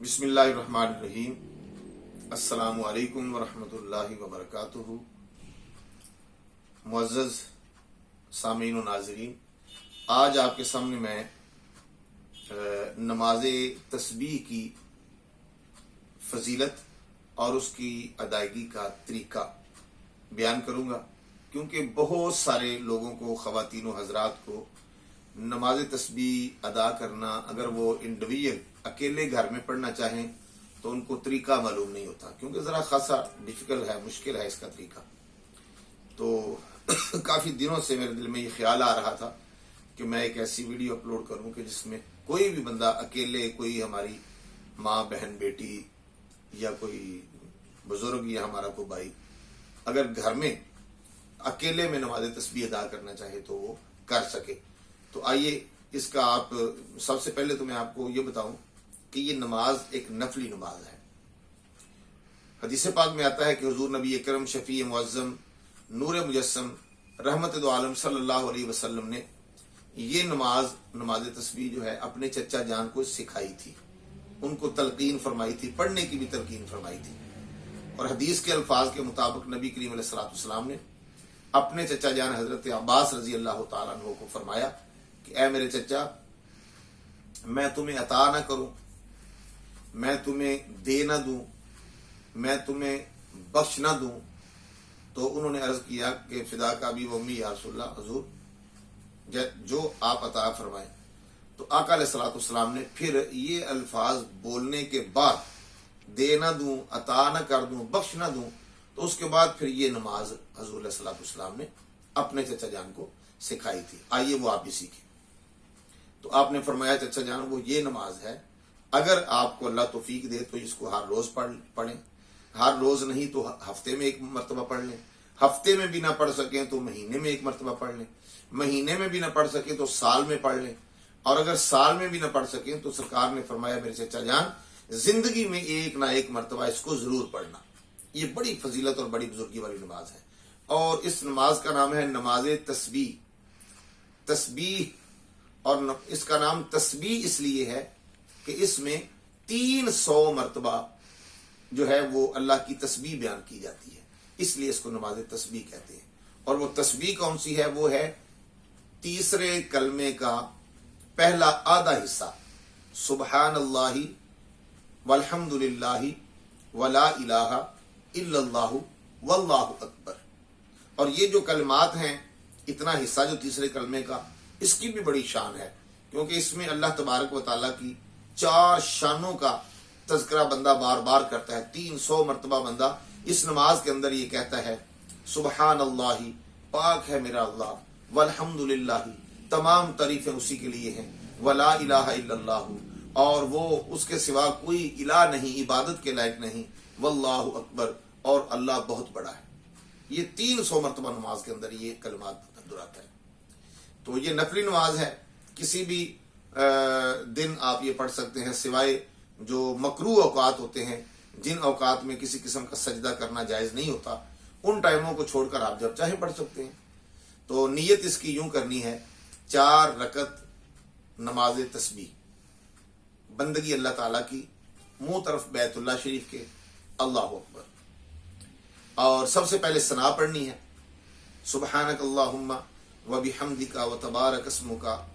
बिस्मिल्लाहिर्रहमानिर्रहीम। अस्सलामु अलैकुम वरहमतुल्लाहि वबरकातुहू। मुअज़्ज़ज़ सामीन व नाज़रीन, आज आपके सामने मैं नमाज तस्बीह की फजीलत और उसकी अदायगी का तरीका बयान करूंगा, क्योंकि बहुत सारे लोगों को, ख़वातीन व हज़रात को नमाज तस्बीह अदा करना, अगर वो इंडिविजुअल अकेले घर में पढ़ना चाहें तो उनको तरीका मालूम नहीं होता, क्योंकि ज़रा खासा डिफ़िकल्ट है, मुश्किल है इसका तरीका। तो काफ़ी दिनों से मेरे दिल में ये ख्याल आ रहा था कि मैं एक ऐसी वीडियो अपलोड करूं कि जिसमें कोई भी बंदा अकेले, कोई हमारी माँ बहन बेटी या कोई बुजुर्ग या हमारा कोई भाई अगर घर में अकेले में नमाज तस्बीह अदा करना चाहे तो वो कर सके। तो आइए इसका आप सबसे पहले तो मैं आपको ये बताऊं कि ये नमाज एक नफली नमाज है। हदीस पाक में आता है कि हुजूर नबी अकरम शफी मुअज़्ज़म नूर मुजस्सम रहमत दो आलम सल्लल्लाहु अलैहि वसल्लम ने ये नमाज तस्बीह जो है अपने चचा जान को सिखाई थी, उनको तलकीन फरमाई थी, पढ़ने की भी तलकीन फरमाई थी। और हदीस के अल्फाज के मुताबिक नबी करीम अलैहिस्सलातु वस्सलाम ने अपने चचा जान हजरत अब्बास रजी अल्लाह तआला अन्हु को फरमाया कि ऐ मेरे चचा, मैं तुम्हें अता ना करूं, मैं तुम्हें दे ना दूं, मैं तुम्हें बख्श ना दूं। तो उन्होंने अर्ज किया कि फिदा का भी मम्मी या रसूलल्लाह, हुजूर जो आप अता फरमाएं। तो आका अलैहिस्सलातु वस्सलाम ने फिर ये अल्फाज बोलने के बाद, दे ना दूं, अता ना कर दूं, बख्श ना दूं, तो उसके बाद फिर ये नमाज हुजूर अलैहिस्सलातु वस्सलाम ने अपने चचा जान को सिखाई थी। आइए वो आप भी सीखें। तो आपने फरमाया, चचा जान वो ये नमाज है, अगर आपको अल्लाह तौफीक दे तो इसको हर रोज पढ़ें, हर रोज नहीं तो हफ्ते में एक मरतबा पढ़ लें, हफ्ते में भी ना पढ़ सकें तो महीने में एक मरतबा पढ़ लें, महीने में भी ना पढ़ सकें तो साल में पढ़ लें, और अगर साल में भी ना पढ़ सकें तो सरकार ने फरमाया, मेरे चचा जान जिंदगी में एक ना एक मरतबा इसको जरूर पढ़ना। ये बड़ी फजीलत और बड़ी बुजुर्गी वाली नमाज है, और इस नमाज का नाम है नमाज तस्बीह। और इसका नाम तस्बीह इसलिए है कि इसमें 300 मरतबा जो है वो अल्लाह की तस्बीह बयान की जाती है, इसलिए इसको नमाज तस्बीह कहते हैं। और वो तस्बीह कौन सी है? वो है तीसरे कलमे का पहला आधा हिस्सा, सुबहानल्लाहि वल्हम्दुलिल्लाहि वला इलाहा इल्लल्लाहु वल्लाहु अकबर। और ये जो कलमात हैं, इतना हिस्सा जो तीसरे कलमे का, इसकी भी बड़ी शान है, क्योंकि इसमें अल्लाह तबारक व तआला की 4 शानों का तज़किरा बंदा बार बार करता है। 300 मरतबा बंदा इस नमाज के अंदर ये कहता है, सुबहान अल्लाही, पाक है मेरा अल्लाह, वल्हम्दुलिल्लाही, तमाम तारीफें उसी के लिए हैं, वला इलाहा इल्लल्लाहु, और वो उसके सिवा कोई इलाह नहीं, इबादत के लायक नहीं, वल्लाहु अकबर, और अल्लाह बहुत बड़ा है। ये 300 मरतबा नमाज के अंदर ये कलमात दोहराता है। तो ये नफली नमाज है, किसी भी दिन आप ये पढ़ सकते हैं, सिवाय जो मकरूह औकात होते हैं, जिन औकात में किसी किस्म का सजदा करना जायज़ नहीं होता, उन टाइमों को छोड़कर आप जब चाहे पढ़ सकते हैं। तो नीयत इसकी यूं करनी है, 4 रकत नमाज तस्बीह, बंदगी अल्लाह ताला की, मुंह तरफ बैतुल्लाह शरीफ के, अल्लाहु अकबर। और सबसे पहले सना पढ़नी है, सुब्हानक अल्लाहुम्मा व बिहम्दिका व तबारक अस्मुका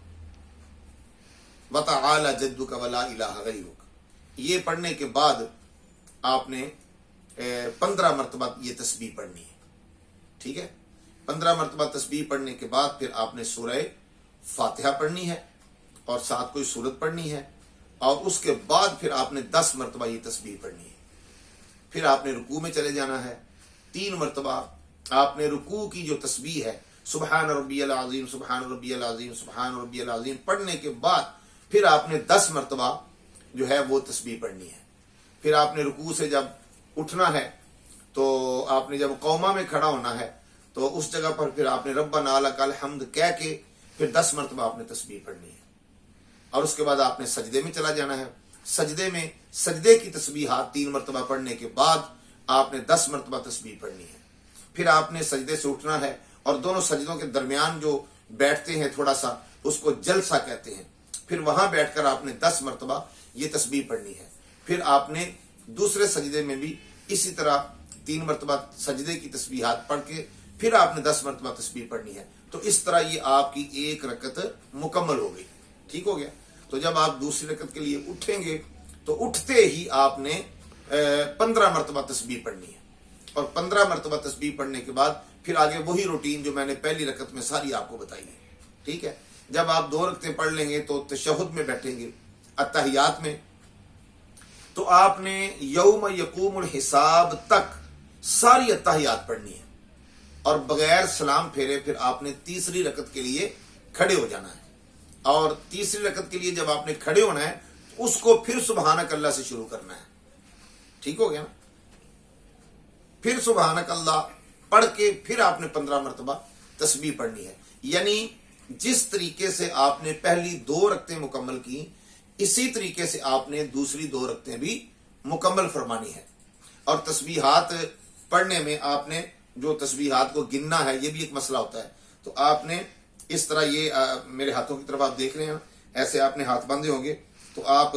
व तआला जद्दुका व ला इलाहा गैरुक। ये पढ़ने के बाद आपने 15 मरतबा ये तस्बीह पढ़नी है, ठीक है। 15 मरतबा तस्बीह पढ़ने के बाद फिर आपने सूरह फातिहा पढ़नी है और साथ कोई सूरत पढ़नी है, और उसके बाद फिर आपने 10 मरतबा ये तस्बीह पढ़नी है। फिर आपने रुकू में चले जाना है, 3 मरतबा आपने रुकू की जो तस्बीह है, सुबहान रब्बियल अज़ीम, सुबहान रब्बियल अज़ीम, सुबहान रब्बियल अज़ीम, पढ़ने के बाद फिर आपने 10 मरतबा जो है वो तस्बीह पढ़नी है। फिर आपने रुकू से जब उठना है तो आपने जब कौमा में खड़ा होना है तो उस जगह पर फिर आपने रब्बना लकल हम्द कह के फिर 10 मरतबा आपने तस्बीह पढ़नी है। और उसके बाद आपने सजदे में चला जाना है। सजदे में सजदे की तस्बीहात 3 मरतबा पढ़ने के बाद आपने 10 मरतबा तस्बीह पढ़नी है। फिर आपने सजदे से उठना है, और दोनों सजदों के दरमियान जो बैठते हैं थोड़ा सा, उसको जलसा कहते हैं। फिर वहां बैठकर आपने 10 मरतबा ये तस्बीह पढ़नी है। پھر آپ نے دوسرے سجدے میں بھی اسی طرح 3 مرتبہ سجدے کی تسبیحات پڑھ کے پھر آپ نے 10 مرتبہ تسبیح پڑھنی ہے. تو اس طرح یہ آپ کی ایک رکعت مکمل ہو گئی. ٹھیک ہو گیا. تو جب آپ دوسری رکعت کے لیے اٹھیں گے تو اٹھتے ہی آپ نے 15 مرتبہ تسبیح پڑھنی ہے, اور 15 مرتبہ تسبیح پڑھنے کے بعد پھر آگے وہی روٹین جو میں نے پہلی رکعت میں ساری آپ کو بتائی ہے. ٹھیک ہے. جب آپ 2 رکعتیں پڑھ لیں گے تو تشہد میں بیٹھیں گے, اتحیات میں, تو آپ نے یوم یقوم الحساب تک ساری اتحیات پڑھنی ہے, اور بغیر سلام پھیرے پھر آپ نے تیسری رکعت کے لیے کھڑے ہو جانا ہے. اور تیسری رکعت کے لیے جب آپ نے کھڑے ہونا ہے اس کو پھر سبحانک اللہ سے شروع کرنا ہے. ٹھیک ہو گیا نا. پھر سبحانک اللہ پڑھ کے پھر آپ نے 15 مرتبہ تسبیح پڑھنی ہے. یعنی جس طریقے سے آپ نے پہلی 2 رکعتیں مکمل کی, اسی طریقے سے آپ نے دوسری 2 رکعتیں بھی مکمل فرمانی ہے. اور تسبیحات پڑھنے میں آپ نے جو تسبیحات کو گننا ہے یہ بھی ایک مسئلہ ہوتا ہے. تو آپ نے اس طرح, یہ میرے ہاتھوں کی طرف آپ دیکھ رہے ہیں, ایسے آپ نے ہاتھ باندھے ہوں گے, تو آپ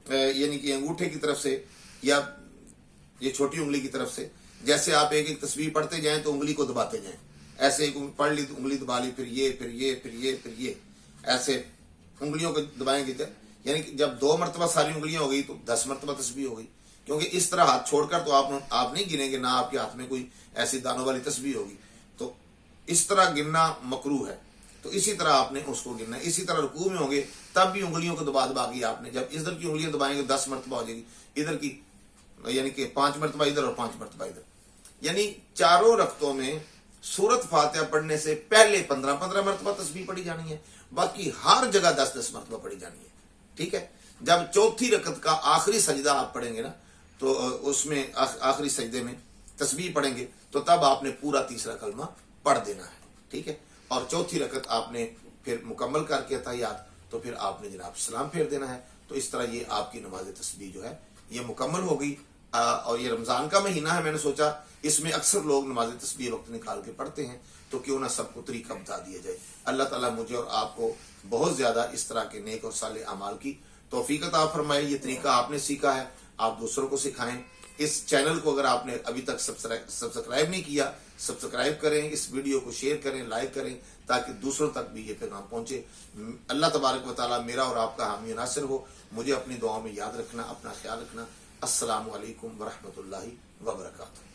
یعنی کہ انگوٹھے کی طرف سے یا یہ چھوٹی انگلی کی طرف سے جیسے آپ ایک ایک تسبیح پڑھتے جائیں تو انگلی کو دباتے جائیں. ایسے ایک پڑھ لی تو انگلی دبا لی, پھر یہ پھر یہ پھر یہ پھر یہ, ایسے انگلیوں کو دبائیں گے. یعنی کہ جب 2 مرتبہ ساری انگلیاں ہو گئی تو 10 مرتبہ تسبیح ہو گئی. کیونکہ اس طرح ہاتھ چھوڑ کر تو آپ نہیں گنیں گے, نہ آپ کے ہاتھ میں کوئی ایسی دانوں والی تسبیح ہوگی. تو اس طرح گننا مکروہ ہے. تو اسی طرح آپ نے اس کو گننا ہے. اسی طرح رکوع میں ہوں گے تب بھی انگلیوں کو دبا دبا کے آپ نے, جب ادھر کی انگلیاں دبائیں گے 10 مرتبہ ہو جائے گی, ادھر کی یعنی کہ 5 مرتبہ ادھر اور 5 مرتبہ ادھر. یعنی چاروں رکعتوں میں سورت فاتحہ پڑھنے سے پہلے 15 مرتبہ تسبیح پڑھی جانی ہے, باقی ہر جگہ 10 مرتبہ پڑھی جانی ہے. ٹھیک ہے. جب چوتھی رکعت کا آخری سجدہ آپ پڑھیں گے نا, تو اس میں آخری سجدے میں تسبیح پڑھیں گے تو تب آپ نے پورا تیسرا کلمہ پڑھ دینا ہے. ٹھیک ہے. اور چوتھی رکعت آپ نے پھر مکمل کر کے اتحیات تو پھر آپ نے جناب سلام پھیر دینا ہے. تو اس طرح یہ آپ کی نماز تسبیح جو ہے یہ مکمل ہو گئی. اور یہ رمضان کا مہینہ ہے, میں نے سوچا اس میں اکثر لوگ نماز تسبیح وقت نکال کے پڑھتے ہیں, تو کیوں نہ سب کو طریقہ بتا دیا جائے. اللہ تعالیٰ مجھے اور آپ کو بہت زیادہ اس طرح کے نیک اور صالح اعمال کی توفیق عطا فرمائے. یہ طریقہ آپ نے سیکھا ہے, آپ دوسروں کو سکھائیں. اس چینل کو اگر آپ نے ابھی تک سبسکرائب نہیں کیا, سبسکرائب کریں, اس ویڈیو کو شیئر کریں, لائک کریں, تاکہ دوسروں تک بھی یہ پیغام پہنچے. اللہ تبارک و تعالیٰ میرا اور آپ کا حامی ناصر ہو. مجھے اپنی دعاؤں میں یاد رکھنا, اپنا خیال رکھنا. السلام علیکم ورحمۃ اللہ وبرکاتہ.